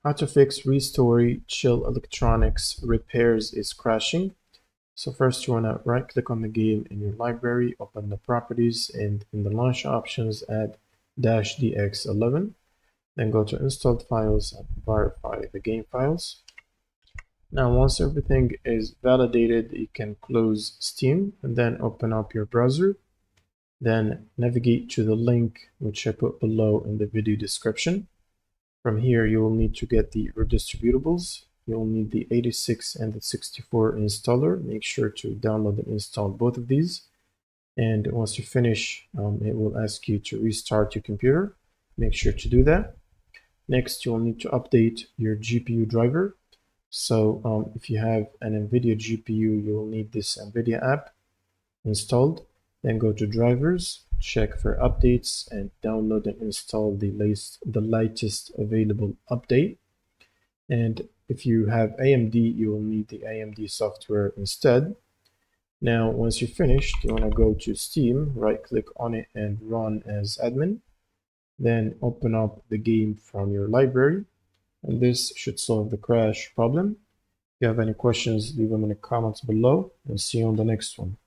How to fix ReStory Chill Electronics repairs is crashing. So first you want to right click on the game in your library, open the properties, and in the launch options add -dx11. Then go to installed files and verify the game files. Now once everything is validated, you can close Steam and then open up your browser. Then navigate to the link which I put below in the video description. From here, you will need to get the redistributables. You'll need the 86 and the 64 installer. Make sure to download and install both of these. And once you finish, it will ask you to restart your computer. Make sure to do that. Next, you'll need to update your GPU driver. So if you have an NVIDIA GPU, you will need this NVIDIA app installed. Then go to drivers, check for updates, and download and install the latest available update. And if you have AMD, you will need the AMD software instead. Now, once you're finished, you want to go to Steam, right click on it and run as admin. Then open up the game from your library. And this should solve the crash problem. If you have any questions, leave them in the comments below, and see you on the next one.